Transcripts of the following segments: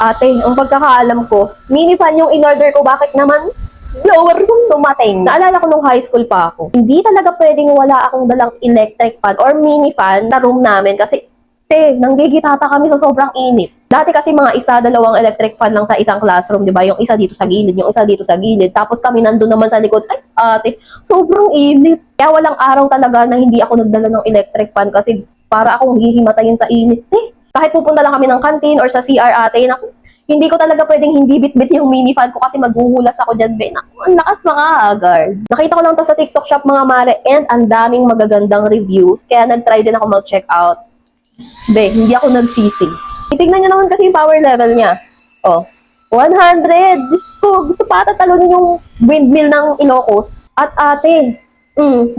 Ate, ang pagkakaalam ko, mini fan yung in-order ko, bakit naman blower yung dumating? Naalala ko nung high school pa ako, hindi talaga pwedeng wala akong dalang electric fan or mini fan sa room namin kasi nanggigitata kami sa sobrang init. Dati kasi mga isa, dalawang electric fan lang sa isang classroom, di ba? Yung isa dito sa gilid, yung isa dito sa gilid. Tapos kami nandun naman sa likod, ay ate, sobrang init. Kaya walang araw talaga na hindi ako nagdala ng electric fan kasi para akong hihimatayin sa init. Kahit pupunta lang kami ng canteen or sa CR ate, naku, hindi ko talaga pwedeng hindi bit-bit yung mini fan ko kasi maghuhulas ako dyan, be. Naku, ang lakas mga haggard. Nakita ko lang to sa TikTok shop mga mare and ang daming magagandang reviews. Kaya nag-try din ako mag-check out. Be, hindi ako nagsisi. Titignan nyo naman kasi yung power level niya. Oh, 100. Diyos ko, gusto pa ata talunin yung windmill ng Ilocos. At ate,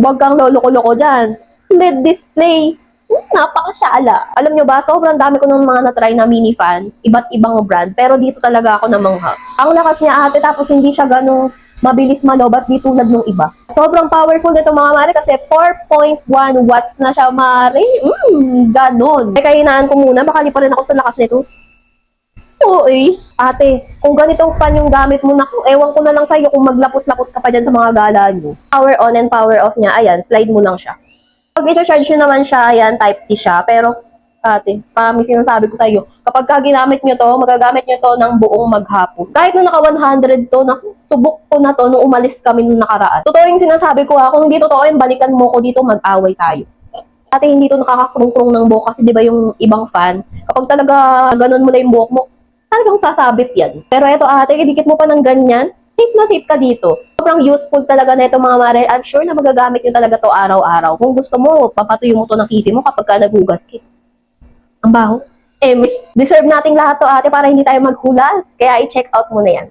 wag kang loloko-loko dyan. LED display. Napakasyala. Alam nyo ba, sobrang dami ko ng mga na-try na mini fan, iba't ibang brand, pero dito talaga ako namangha. Ang lakas niya ate, tapos hindi siya ganong mabilis malobat di tulad ng iba. Sobrang powerful nito mga mare kasi 4.1 watts na siya mare. Ganon. Kaya hinaan ko muna, baka pa rin ako sa lakas nito. Oo ate, kung ganitong fan yung gamit mo, naku, ewan ko na lang sa'yo kung maglapot-lapot ka pa dyan sa mga gala nyo. Power on and power off niya, ayan, slide mo lang siya. Pag i-charge nyo naman siya, ayan, type C siya. Pero, ate, may sinasabi ko sa iyo, kapag ginamit nyo to, magagamit nyo to ng buong maghapon. Kahit na naka 100 to, subok ko na to nung umalis kami nung nakaraan. Totoo yung sinasabi ko, kung hindi totoo yung balikan mo ko dito, mag-away tayo. Ate, hindi to nakakakrung-krung ng buhok kasi di ba yung ibang fan, kapag talaga ganun mo na yung buhok mo, talagang sasabit yan. Pero eto ate, idikit mo pa ng ganyan, safe na safe ka dito. Sobrang useful talaga na ito mga mare. I'm sure na magagamit nyo talaga to araw-araw. Kung gusto mo, papatuyo mo to ng kifi mo kapag ka naghugas ka. Ang baho. Deserve nating lahat to ate para hindi tayo maghulas. Kaya i-check out mo na yan.